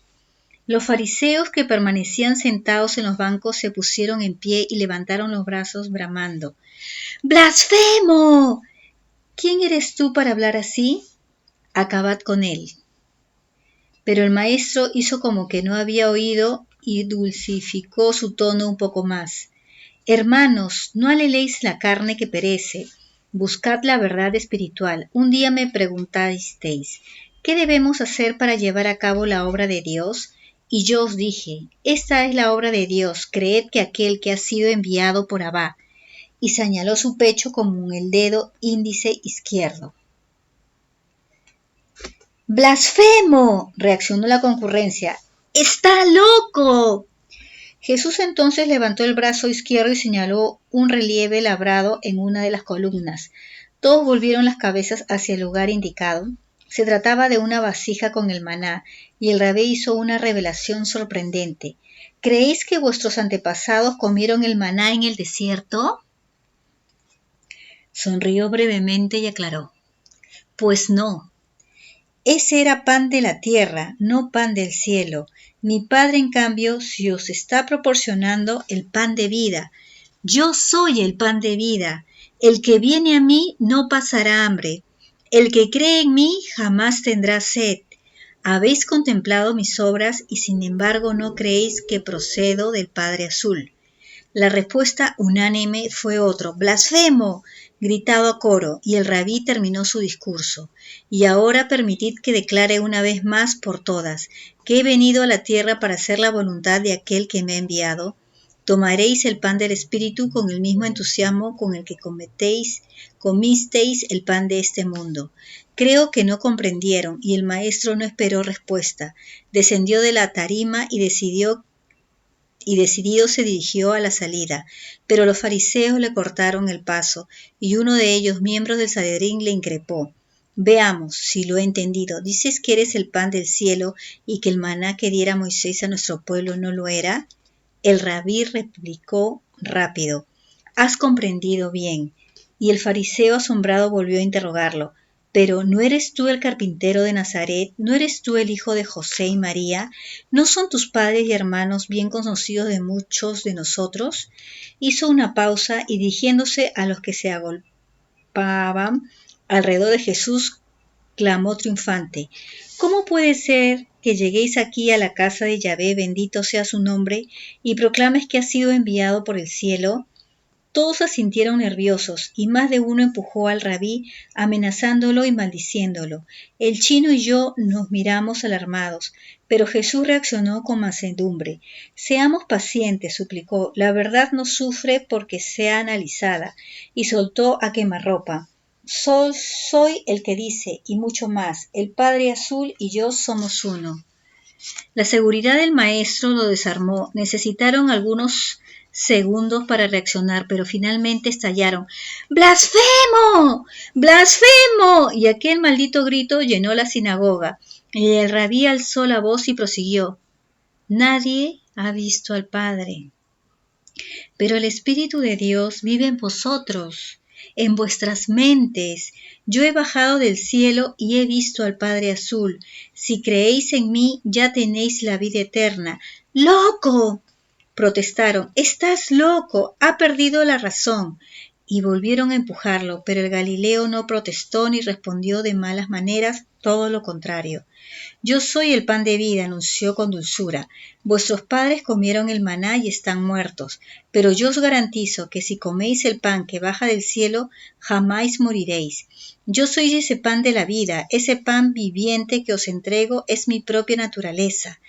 Los fariseos que permanecían sentados en los bancos se pusieron en pie y levantaron los brazos bramando. ¡Blasfemo! ¿Quién eres tú para hablar así? Acabad con él. Pero el maestro hizo como que no había oído y dulcificó su tono un poco más. Hermanos, no aleléis la carne que perece, buscad la verdad espiritual. Un día me preguntasteis, ¿qué debemos hacer para llevar a cabo la obra de Dios? Y yo os dije, esta es la obra de Dios, creed que aquel que ha sido enviado por Abba. Y señaló su pecho con el dedo índice izquierdo. ¡Blasfemo!, reaccionó la concurrencia. ¡Está loco! Jesús entonces levantó el brazo izquierdo y señaló un relieve labrado en una de las columnas. Todos volvieron las cabezas hacia el lugar indicado. Se trataba de una vasija con el maná, y el rabí hizo una revelación sorprendente. ¿Creéis que vuestros antepasados comieron el maná en el desierto? Sonrió brevemente y aclaró. Pues no. Ese era pan de la tierra, no pan del cielo. Mi Padre, en cambio, sí os está proporcionando el pan de vida. Yo soy el pan de vida. El que viene a mí no pasará hambre. El que cree en mí jamás tendrá sed. Habéis contemplado mis obras y sin embargo no creéis que procedo del Padre Azul. La respuesta unánime fue otro ¡blasfemo!, gritado a coro, y el rabí terminó su discurso. Y ahora permitid que declare una vez más por todas, que he venido a la tierra para hacer la voluntad de aquel que me ha enviado. Tomaréis el pan del Espíritu con el mismo entusiasmo con el que comisteis el pan de este mundo. Creo que no comprendieron, y el maestro no esperó respuesta. Descendió de la tarima y decidido se dirigió a la salida, pero los fariseos le cortaron el paso, y uno de ellos, miembros del Sanedrín, le increpó. Veamos si lo he entendido. ¿Dices que eres el pan del cielo y que el maná que diera Moisés a nuestro pueblo no lo era? El rabí replicó rápido. Has comprendido bien. Y el fariseo asombrado volvió a interrogarlo. Pero ¿no eres tú el carpintero de Nazaret? ¿No eres tú el hijo de José y María? ¿No son tus padres y hermanos bien conocidos de muchos de nosotros? Hizo una pausa y dirigiéndose a los que se agolpaban alrededor de Jesús, clamó triunfante. ¿Cómo puede ser que lleguéis aquí a la casa de Yahvé, bendito sea su nombre, y proclames que ha sido enviado por el cielo? Todos se sintieron nerviosos y más de uno empujó al rabí amenazándolo y maldiciéndolo. El chino y yo nos miramos alarmados, pero Jesús reaccionó con mansedumbre. Seamos pacientes, suplicó, la verdad no sufre porque sea analizada, y soltó a quemarropa. Soy el que dice, y mucho más, el Padre Azul y yo somos uno. La seguridad del maestro lo desarmó. Necesitaron algunos segundos para reaccionar, pero finalmente estallaron. ¡Blasfemo! ¡Blasfemo! Y aquel maldito grito llenó la sinagoga. Y el rabí alzó la voz y prosiguió. Nadie ha visto al Padre, pero el Espíritu de Dios vive en vosotros, en vuestras mentes. Yo he bajado del cielo y he visto al Padre Azul. Si creéis en mí, ya tenéis la vida eterna. ¡Loco!, protestaron. ¡Estás loco! Ha perdido la razón. Y volvieron a empujarlo, pero el Galileo no protestó ni respondió de malas maneras, todo lo contrario. Yo soy el pan de vida, anunció con dulzura. Vuestros padres comieron el maná y están muertos, pero yo os garantizo que si coméis el pan que baja del cielo, jamás moriréis. Yo soy ese pan de la vida, ese pan viviente que os entrego es mi propia naturaleza.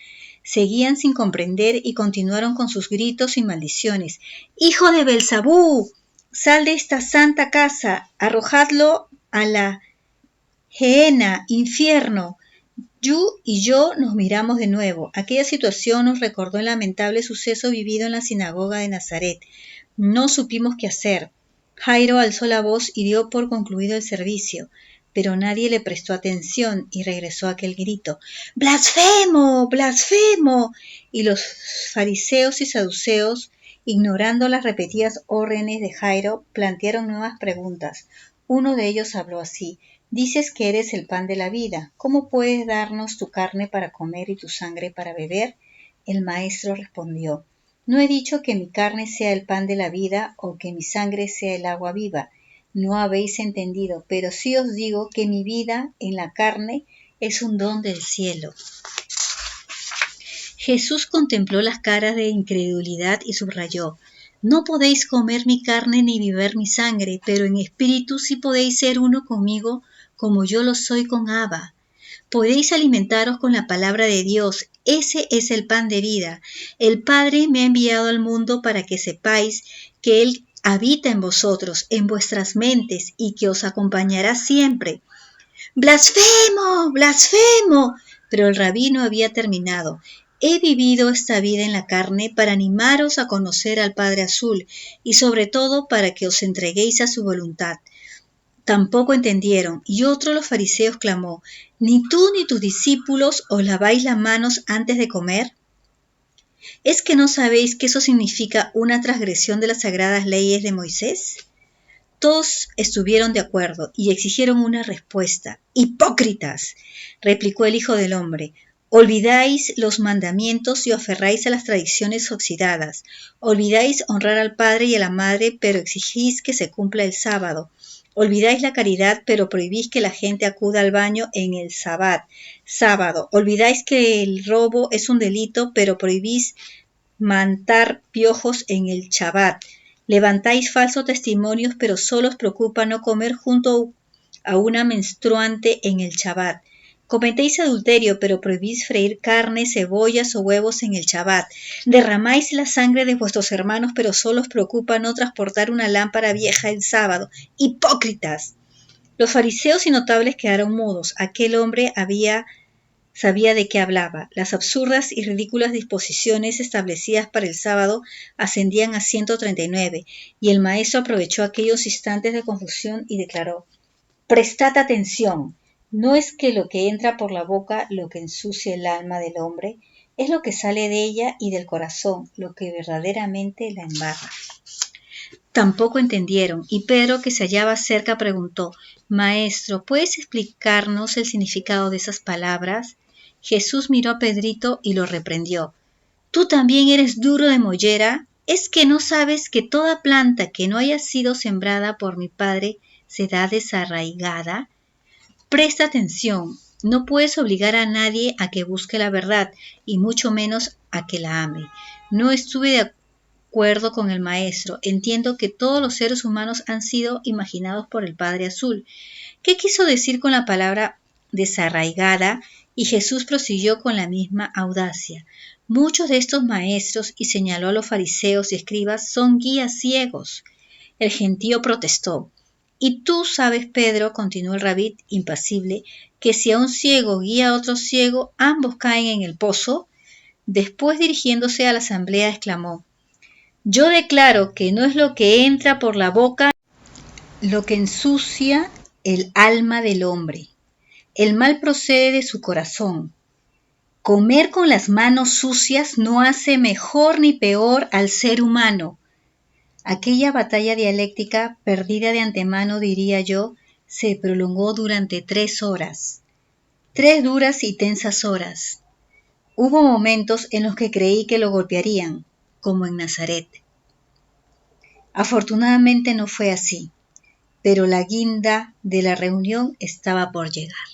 Seguían sin comprender y continuaron con sus gritos y maldiciones. ¡Hijo de Belzabú! ¡Sal de esta santa casa! ¡Arrojadlo a la gehenna, infierno! Yu y yo nos miramos de nuevo. Aquella situación nos recordó el lamentable suceso vivido en la sinagoga de Nazaret. No supimos qué hacer. Jairo alzó la voz y dio por concluido el servicio, pero nadie le prestó atención y regresó aquel grito. ¡Blasfemo! ¡Blasfemo! Y los fariseos y saduceos, ignorando las repetidas órdenes de Jairo, plantearon nuevas preguntas. Uno de ellos habló así. Dices que eres el pan de la vida. ¿Cómo puedes darnos tu carne para comer y tu sangre para beber? El maestro respondió. No he dicho que mi carne sea el pan de la vida o que mi sangre sea el agua viva. No habéis entendido, pero sí os digo que mi vida en la carne es un don del cielo. Jesús contempló las caras de incredulidad y subrayó. No podéis comer mi carne ni beber mi sangre, pero en espíritu sí podéis ser uno conmigo, como yo lo soy con Abba. Podéis alimentaros con la palabra de Dios. Ese es el pan de vida. El Padre me ha enviado al mundo para que sepáis que Él habita en vosotros, en vuestras mentes, y que os acompañará siempre. ¡Blasfemo! ¡Blasfemo! Pero el rabí no había terminado. He vivido esta vida en la carne para animaros a conocer al Padre Azul y sobre todo para que os entreguéis a su voluntad. Tampoco entendieron, y otro de los fariseos clamó, ¿ni tú ni tus discípulos os laváis las manos antes de comer? ¿Es que no sabéis que eso significa una transgresión de las sagradas leyes de Moisés? Todos estuvieron de acuerdo y exigieron una respuesta. ¡Hipócritas!, replicó el Hijo del Hombre. Olvidáis los mandamientos y os aferráis a las tradiciones oxidadas. Olvidáis honrar al padre y a la madre, pero exigís que se cumpla el sábado. Olvidáis la caridad, pero prohibís que la gente acuda al baño en el sábado. Olvidáis que el robo es un delito, pero prohibís matar piojos en el Shabbat. Levantáis falsos testimonios, pero solo os preocupa no comer junto a una menstruante en el Shabbat. Cometéis adulterio, pero prohibís freír carne, cebollas o huevos en el Shabbat. Derramáis la sangre de vuestros hermanos, pero solo os preocupa no transportar una lámpara vieja el sábado. ¡Hipócritas! Los fariseos y notables quedaron mudos. Aquel hombre sabía de qué hablaba. Las absurdas y ridículas disposiciones establecidas para el sábado ascendían a 139, y el maestro aprovechó aquellos instantes de confusión y declaró: «Prestad atención. ¿No es que lo que entra por la boca, lo que ensucia el alma del hombre, es lo que sale de ella y del corazón, lo que verdaderamente la embarra?» Tampoco entendieron, y Pedro, que se hallaba cerca, preguntó: «Maestro, ¿puedes explicarnos el significado de esas palabras?» Jesús miró a Pedrito y lo reprendió: «¿Tú también eres duro de mollera? ¿Es que no sabes que toda planta que no haya sido sembrada por mi Padre será desarraigada? Presta atención, no puedes obligar a nadie a que busque la verdad, y mucho menos a que la ame. No estuve de acuerdo con el maestro. Entiendo que todos los seres humanos han sido imaginados por el Padre Azul. ¿Qué quiso decir con la palabra desarraigada?» Y Jesús prosiguió con la misma audacia: «Muchos de estos maestros», y señaló a los fariseos y escribas, «son guías ciegos». El gentío protestó. «Y tú sabes, Pedro», continuó el rabí impasible, «que si a un ciego guía a otro ciego, ambos caen en el pozo». Después, dirigiéndose a la asamblea, exclamó: «Yo declaro que no es lo que entra por la boca lo que ensucia el alma del hombre. El mal procede de su corazón. Comer con las manos sucias no hace mejor ni peor al ser humano». Aquella batalla dialéctica, perdida de antemano, diría yo, se prolongó durante 3 horas. 3 duras y tensas horas. Hubo momentos en los que creí que lo golpearían, como en Nazaret. Afortunadamente no fue así, pero la guinda de la reunión estaba por llegar.